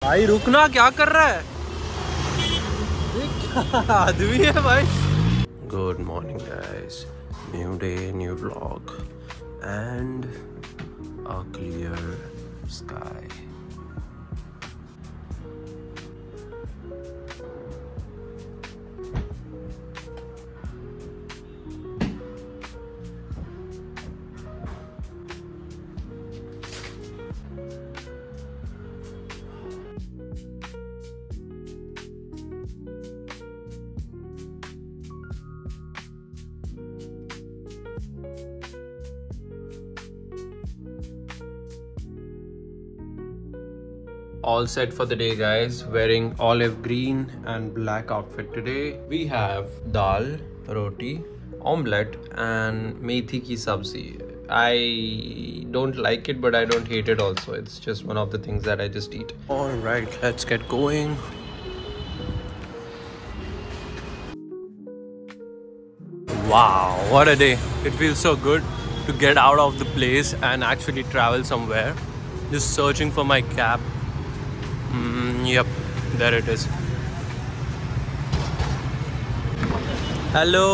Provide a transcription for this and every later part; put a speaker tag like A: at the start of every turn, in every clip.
A: भाई रुकना, क्या कर रहा है? क्या आदमी है भाई। Good morning guys, new day, new vlog and a clear sky. All set for the day guys, wearing olive green and black outfit today. We have dal, roti, omelette and methi ki sabzi. I don't like it but I don't hate it also. It's just one of the things that I just eat. All right, let's get going. Wow, what a day. It feels so good to get out of the place and actually travel somewhere. Just searching for my cab. Yep, there it is. Hello,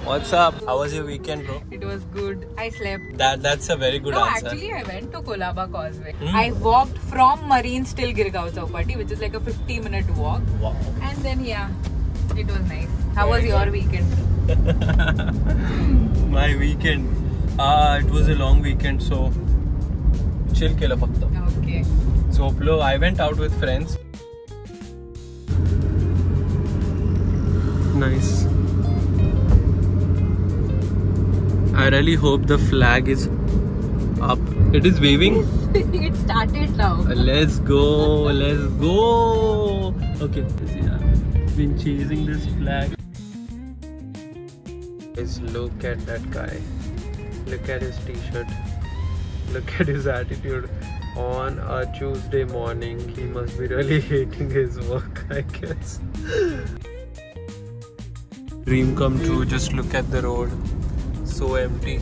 A: what's up? How was your weekend, bro?
B: It was good. I slept.
A: That's a very good answer.
B: No, actually I went to Colaba Causeway. I walked from Marines till Girgaon Chowpatty, which is like a 50-minute walk.
A: Wow.
B: And then yeah, it was nice. How was your weekend?
A: My weekend? It was a long weekend, so chill kela fakta.
B: Okay.
A: So I went out with friends. Nice. I really hope the flag is up. It is waving.
B: It started now.
A: Let's go. Let's go. Okay. I've been chasing this flag. Guys, look at that guy. Look at his t-shirt. Look at his attitude. On a Tuesday morning, he must be really hating his work, I guess. Dream come true, just look at the road. So empty.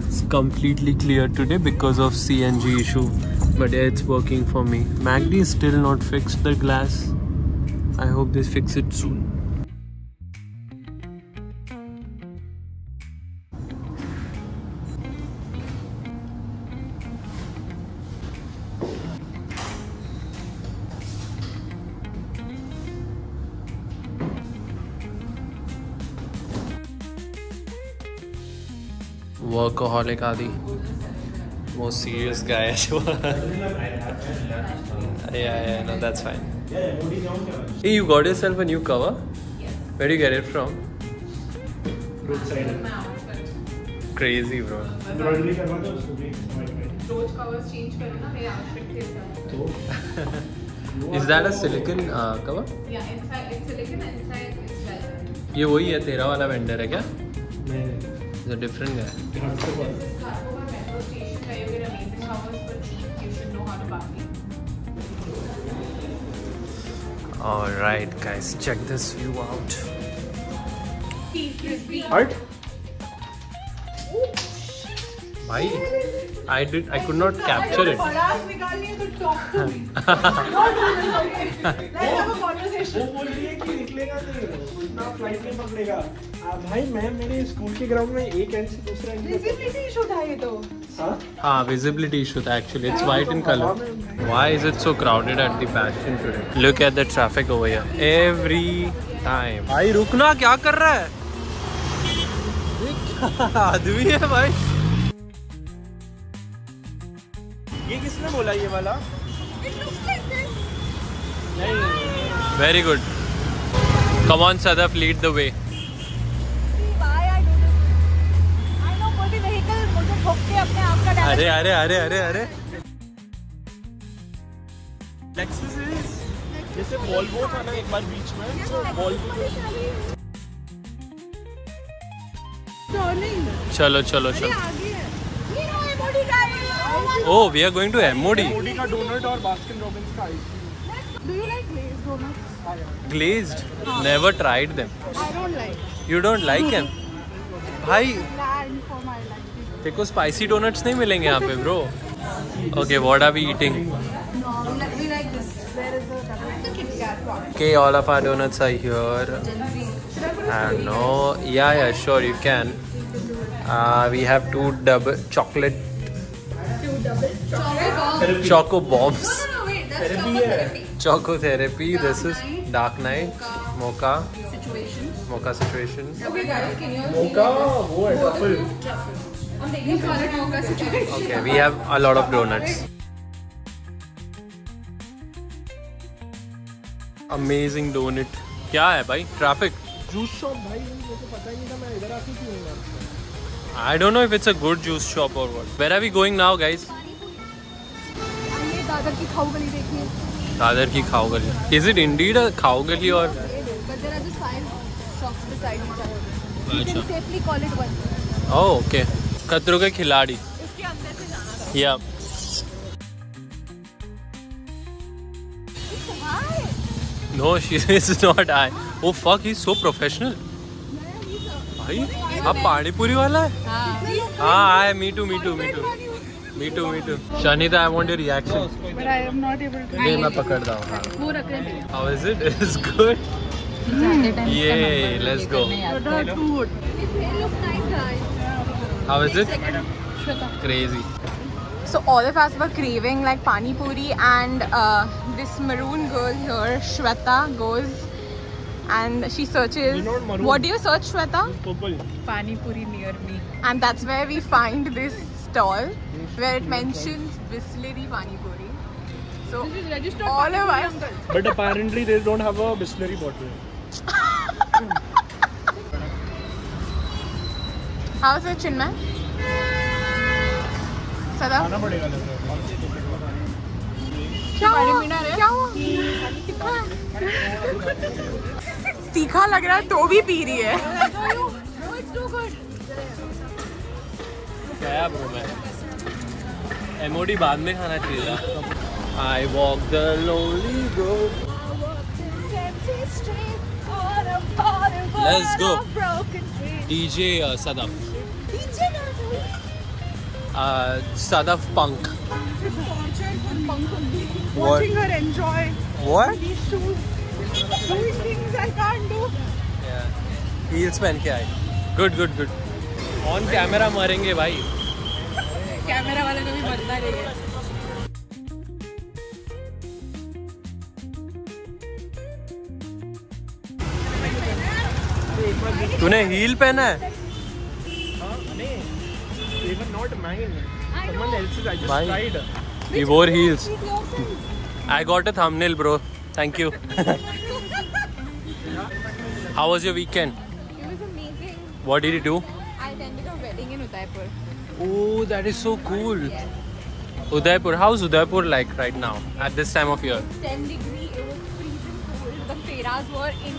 A: It's completely clear today because of CNG issue. But yeah, it's working for me. MACD is still not fixed the glass. I hope they fix it soon. Workaholic Adi, most serious guy. Yeah, no, that's fine. Hey, you got yourself a new cover?
B: Yes.
A: Where do you get it from?
C: Roadside.
A: Crazy, bro.
B: Road covers change karna mere outfit ke sath.
A: Is that a silicon cover?
B: Yeah, inside it's silicon and inside it's leather.
A: ये वही है, तेरा वाला vendor है क्या?
C: नहीं.
A: It's a different guy.
B: This is Karpova metro station where you get amazing covers for cheap. You should know how to buy it.
A: Alright guys, check this view out.
C: Art?
A: Bhai, I could not capture it.
C: वो बोल रही है कि निकलेगा नहीं, उतना flight नहीं पकड़ेगा. भाई मैं मेरे स्कूल के ग्राउंड में एक एंड से दूसरा एंड.
B: विजिबिलिटी इशू था ये तो.
A: हाँ, visibility issue था actually. It's white in color. Why is it so crowded at the Bastion today? Look at the traffic over here. Every time. भाई रुकना, क्या कर रहा है? ये क्या आदमी है भाई?
C: ये किसने बोला ये वाला?
A: Very good. Come on, Sadaf, lead the way. अरे अरे अरे अरे अरे
C: Lexus is जैसे Volvo था ना एक बार बीच में, तो Volvo.
A: चलो चलो चलो. Oh, we are going to MOD.
C: MOD का डोनट और बास्किन रॉबिन्स का ice cream.
B: Do you like glazed donuts?
A: Glazed? Never tried them.
B: I don't like.
A: You don't like them? भाई
B: Bland for my liking.
A: देखो spicy donuts नहीं मिलेंगे यहाँ पे bro. Okay, what are we eating?
B: No, we
D: be like this. Where is the Kit Kat one?
A: Okay, all of our donuts are here. I don't know. Yeah, sure, you can. We have 2 double chocolate.
D: 2 double chocolate.
A: Choco bombs.
D: No, wait, that's chocolate therapy.
A: Choco therapy. This is Dark Knight. Mocha.
D: Situation.
A: Mocha situation.
D: Okay, guys, can you all
C: मोका वो है truffle.
D: I'm taking for it mocha situation.
A: Okay, we have a lot of donuts. Amazing donut. क्या है भाई? Traffic.
C: Juice shop भाई मुझे तो पता ही नहीं था मैं इधर आके क्यों हूँ यार.
A: I don't know if it's a good juice shop or what. Where are we going now, guys?
D: ये दादर की खाऊ गली देखिए.
A: दादर की खाओ गली. Is it indeed a खाओ गली or?
D: But there are just 5 shops beside each other. You
A: अच्छा.
D: can safely call it one.
A: Oh, okay. खतरों के खिलाड़ी.
D: इसके अंदर से जाना था.
A: Yeah.
D: Hi.
A: No, she is not I. Oh fuck, he's so professional. भाई, आप पानी पूरी वाला है? हाँ, me too. Shanita, I want your reaction.
D: But I am not able to.
A: नहीं मैं पकड़ता हूँ.
D: वो रख रहे हैं.
A: How is it? It's good. Yay, let's go.
D: Food. It looks nice, guys.
A: How is it? Crazy.
B: So all of us were craving like pani puri, and this maroon girl here, Shweta, goes and she searches.
C: You know maroon?
B: What do you search, Shweta?
C: Purple.
B: Pani puri near me. And that's where we find this stall where it mentions Bisleri pani puri. So all of us.
C: But apparently they don't have a Bisleri bottle.
B: How's it, Chinmay? Sada?
C: खाना पड़ेगा लग रहा है.
B: क्या हुआ? तीखा लग रहा है तो भी पी रही है.
D: No, it's too good.
A: क्या bro मैं? MOD बाद में खाना चाहिए. I walk the lonely road. Let's go. DJ Sadaf. Sadaf Punk.
B: Watching her enjoy
A: What?
B: these shoes, doing things I can't do.
A: Yeah. Heels पहन के आए. Good. On camera मरेंगे भाई.
B: कैमरा वाले को भी मरना नहीं है.
A: तूने हील पहना है?
C: They were not mine. Someone else's. I just
A: Bhai.
C: tried.
A: We wore heels. I got a thumbnail, bro. Thank you. How was your weekend?
B: It was amazing.
A: What did you do?
B: I attended a wedding in Udaipur.
A: Oh, that is so cool. Udaipur. How's Udaipur like right now at this time of year?
B: 10 degrees. It was freezing cold. The fairas were in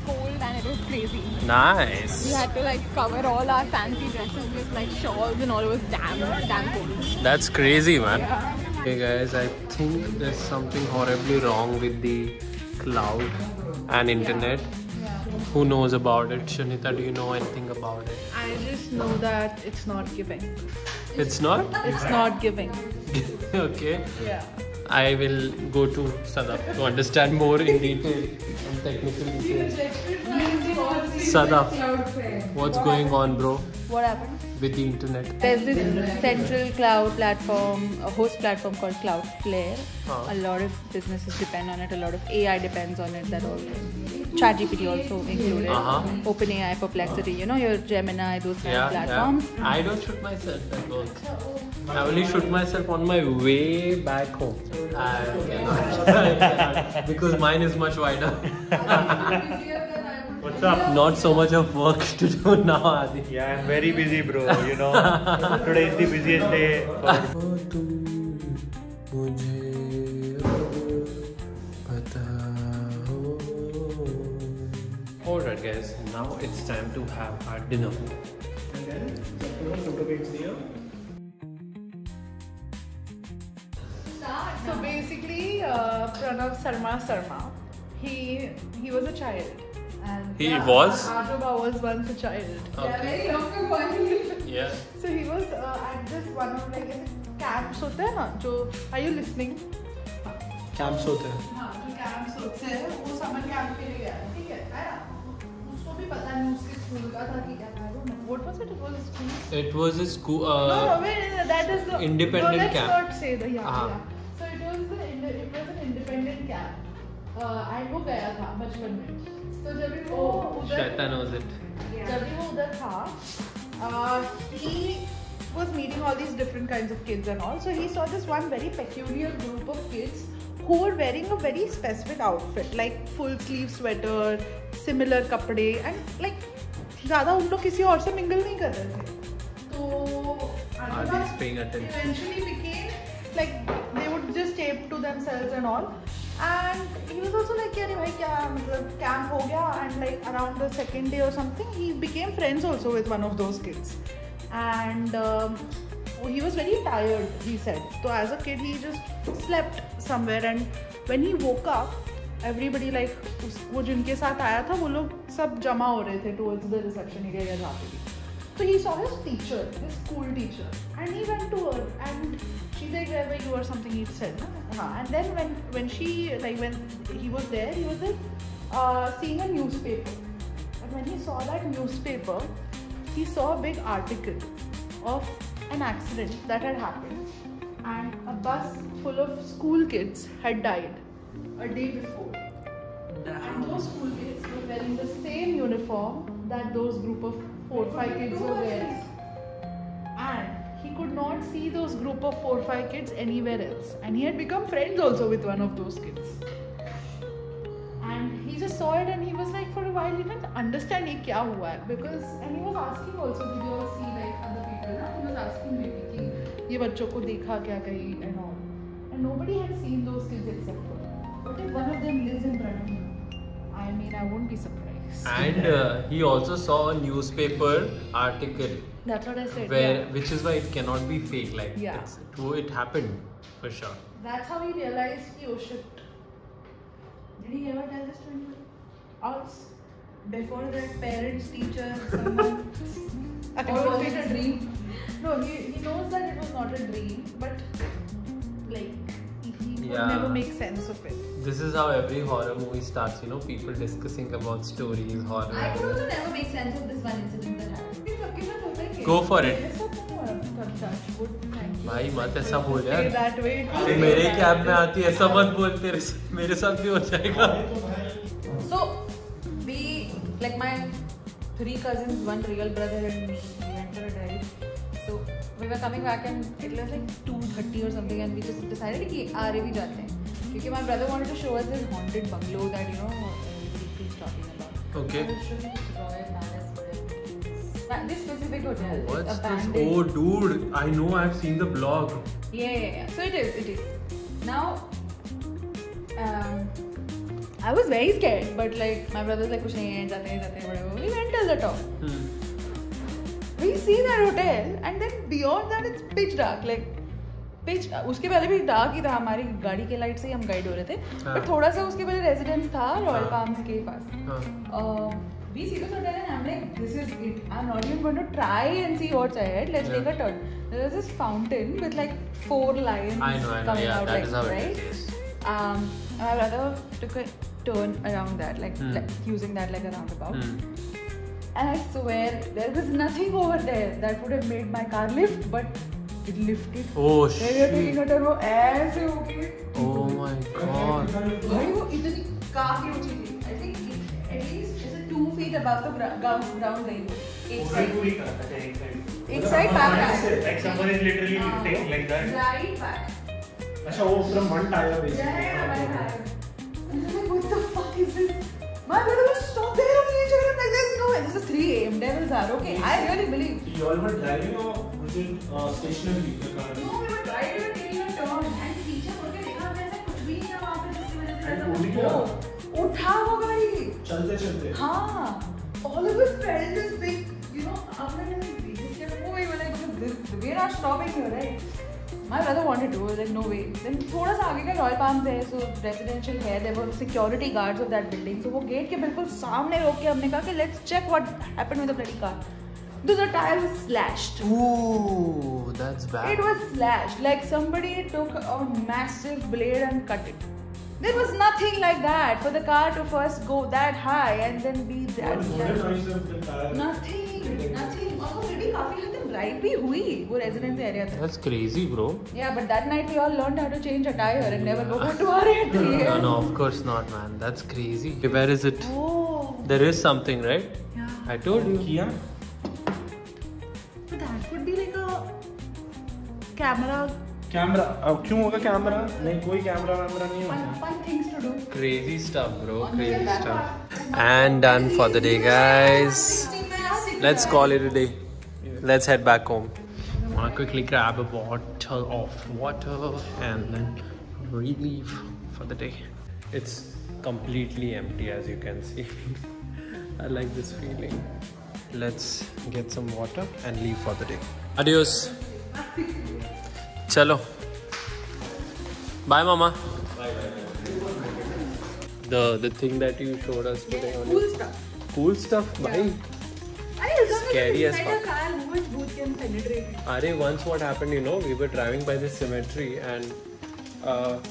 B: cold and it was crazy.
A: Nice.
B: We had to like cover all our fancy dresses with like shawls and all. It was damn cold.
A: That's crazy, man.
B: Yeah.
A: Okay, guys, I think there's something horribly wrong with the cloud and internet. Who knows about it? Shanita, do you know anything about it?
D: I just know that it's not giving.
A: It's not?
D: It's not giving.
A: Okay.
D: Yeah.
A: I will go to Sadaf to understand more in detail and technical details. Sadaf, what's going on, bro,
D: What happened?
A: with the internet?
D: There's this central cloud platform, a host platform called Cloudflare. A lot of businesses depend on it. A lot of AI depends on it. That all. ChatGPT also included. OpenAI, Perplexity. You know your Gemini, those kind of platforms.
A: Yeah. I don't shoot myself at work. I only shoot myself on my way back home. I cannot. Because mine is much wider.
C: What's up?
A: Not so much of work to do now, Adi.
C: Yeah, I'm very busy, bro. You know, today is the busiest day.
A: Alright guys, now it's time to have our dinner.
D: So basically, Pranav Sarma, he was a child. And
A: He was?
D: Ajoba was once a child.
A: Okay. Yeah.
D: So he was at this one of like camps होते हैं ना जो. Are you listening?
C: Camps होते हैं.
D: हाँ, जो camps होते हैं वो समर कैंप के लिए गया, ठीक है, आया. उसको भी पता नहीं उसके स्कूल का था कि क्या था. What was it? It was a school.
A: It was a school.
D: No, wait, that is the
A: independent camp.
D: Let's not say the
A: हाँ.
D: So it was an independent camp. And वो गया था बचपन में. तो जब भी वो उधर
A: Shaitan knows it.
D: जब भी वो उधर था, he was meeting all these different kinds of kids and all. So he saw this one very peculiar group of kids who were wearing a very specific outfit, like full sleeve sweater, similar कपड़े, and like ज़्यादा उन लोग किसी और से mingle नहीं कर रहे थे. तो
A: He's paying attention.
D: eventually became like they would just tape to themselves and all. And he was also like, अरे भाई क्या मतलब camp हो गया, and like around the second day or something he became friends also with one of those kids. And he was very tired, he said. So as a kid he just slept somewhere, and when he woke up everybody like वो जिनके साथ आया था वो लोग सब जमा हो रहे थे towards the reception area या जहाँ पे भी. So he saw his teacher, his school teacher, and he went to her and she said where you or something he said. And then when she like when he was there, he was like seeing a newspaper, and when he saw that newspaper he saw a big article of an accident that had happened, and a bus full of school kids had died a day before. And those school kids were wearing the same uniform that those group of 4 or 5 kids were wearing. And he could not see those group of 4 or 5 kids anywhere else. And he had become friends also with one of those kids. And he just saw it and he was like, for a while he didn't understand ये क्या हुआ है, because and he was asking also, did you ever see like other people? ना? He was asking me कि ये बच्चों को देखा क्या कहीं and all. And nobody had seen those kids except for him. What if one of them lives in front of you? I mean, I wouldn't be surprised.
A: And he also saw a newspaper article.
D: That's what I said.
A: Where,
D: yeah.
A: which is why it cannot be fake. Like,
D: Yeah.
A: it happened for sure.
D: That's how he realized, oh shit. Did he ever tell this to anybody else? Before that, parents, teachers, someone? Or was it a dream? No, he knows that it was not a dream, but like he could never make sense of it.
A: This is how every horror movie starts, you know, people discussing about stories, horror.
D: I could also never make sense of this one incident that happened.
A: Go for it. भाई मत ऐसा बोल यार. तू मेरे cab में आती है, ऐसा मत बोल, मेरे साथ भी हो जाएगा.
D: So we, like my 3 cousins, 1 real brother and me, we went for a drive. So we were coming back and it was like 2:30 or something, and we just decided कि आरे भी जाते हैं, क्योंकि my brother wanted to show us this haunted bungalow that you know everybody is talking about.
A: Okay.
D: I will show you this Royal Palace, this specific hotel.
A: What's this?
D: Abandoned.
A: Oh dude, I know, I've seen the blog.
D: Yeah. So it is. Now, I was very scared, but like my brother's like, कुछ नहीं है, जाते हैं, whatever. We went till the top. We see that hotel, and then beyond that it's pitch dark. Like pitch. उसके पहले भी dark ही था, हमारी गाड़ी के लाइट से ही हम गाइड हो रहे थे. But थोड़ा सा उसके पहले रेजिडेंस था रॉयल पाम्स के पास. We see this hotel and I'm like, this is it. I'm not even going to try and see what's ahead. Let's take a turn. There was this fountain with like 4 lions coming out,
A: that
D: like,
A: is how
D: right?
A: it is.
D: My brother took a turn around that, like using that like a roundabout. And I swear there was nothing over there that would have made my car lift, but it lifted.
A: Oh shit!
D: We were taking a turn, वो ऐसे होके.
A: Oh my god!
D: भाई वो इतनी काफी ऊंची थी. I think at least 2 feet above the ground गई वो. एक side back.
C: Like someone is literally taking like that.
D: Right back.
C: अच्छा वो from one tire basically.
D: Yeah, one tire. And I'm like, what the fuck is this? My brother was stopped there on each other. I'm like, there's no way. This is 3 AM. Devils are okay. I really believe.
C: You all were driving or was it stationary?
D: No, we were driving and taking a turn. And teacher बोल के देखा हमने ऐसा कुछ भी नहीं है वहाँ पे जिसकी वजह से ऐसा उठा वो गाड़ी.
C: चलते.
D: हाँ. All of us felt this big, you know, हमने वो ही बोला this we are not stopping here, right? My brother wanted to, I was like, no way. Then थोड़ा सा आगे का रॉयल पाम्स है, so residential है, there were security guards of that building. So वो गेट के बिल्कुल सामने रोक के हमने कहा कि let's check what happened with the bloody car. So the tire was slashed.
A: Ooh, that's bad.
D: It was slashed, like somebody took a massive blade and cut it. There was nothing like that for the car to first go that high and then be that. Nothing. Already काफी हद तक drive भी हुई वो residence area तक.
A: That's crazy, bro.
D: Yeah, but that night we all learned how to change a tire and never go back to our area.
A: No, of course not, man. That's crazy. Where is it?
D: Oh.
A: There is something, right?
D: Yeah.
A: I told you.
C: Kia?
D: But that could be like a camera.
C: Camera अब क्यों होगा camera? नहीं कोई camera वैमरा नहीं होगा.
D: Fun things to do.
A: Crazy stuff, bro. Crazy stuff. And done for the day, guys. Let's call it a day. Let's head back home. I'm gonna quickly grab a bottle of water and then leave for the day. It's completely empty, as you can see. I like this feeling. Let's get some water and leave for the day. Adios. Chalo. Bye, Mama. The thing that you showed us today.
D: Cool stuff.
A: Cool stuff, bhai. Scary as fuck. Arey, once what happened, you know, we were driving by this cemetery and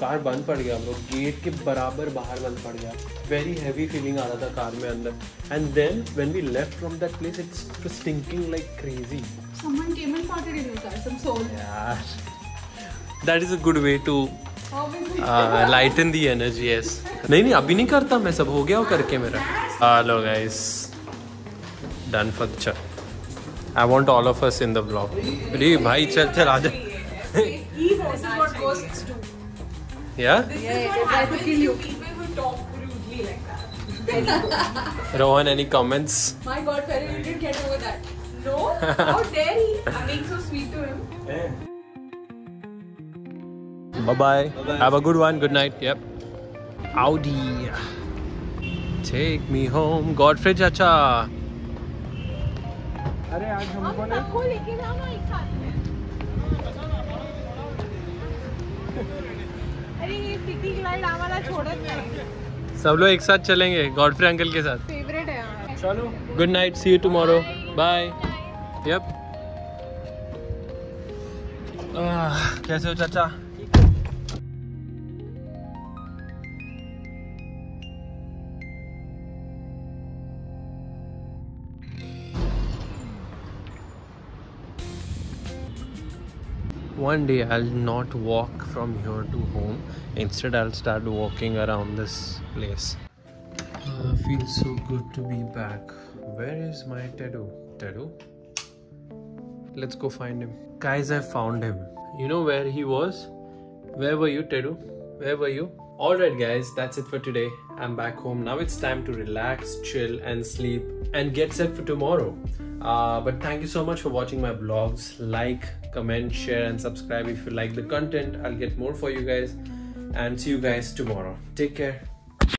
A: car बंद पड़ गया, हम लोग gate के बराबर बाहर बंद पड़ गया. Very heavy feeling आ रहा था कार में अंदर. And then when we left from that place, it's stinking like crazy.
D: Someone came and farted in your car. Some soul.
A: Yeah. That is a good way to lighten the energy. Yes. नहीं अभी नहीं करता मैं, सब हो गया वो करके मेरा. Hello guys. Done for the chat. I want all of us in the vlog. अरे भाई चल आजा.
B: This is what ghosts do.
A: Yeah?
B: This is what happens to people who talk rudely like that. Very good.
A: Rohan, any comments?
B: My God, Ferry, you didn't get over that. No? How dare he? I'm being so sweet to him.
A: Bye-bye. Have a good one. Good night. Yep. Audi. Take me home. Godfrey Chacha.
C: अरे आज हमको ना
B: सबको लेके जाओ ना एक साथ में. अरे ये सिटी ग्लाइड आम्हाला छोड़त नाही.
A: सब लोग एक साथ चलेंगे गॉडफ्रे अंकल के साथ.
B: फेवरेट है हमारा.
C: चलो.
A: Good night. See you tomorrow. Bye. Yep. कैसे हो चाचा? One day I'll not walk from here to home. Instead, I'll start walking around this place. Feels so good to be back. Where is my Tedu? Tedu? Let's go find him. Guys, I found him. You know where he was? Where were you, Tedu? Where were you? Alright guys, that's it for today. I'm back home. Now it's time to relax, chill and sleep and get set for tomorrow. But thank you so much for watching my vlogs. Like, comment, share and subscribe if you like the content. I'll get more for you guys and see you guys tomorrow. Take care.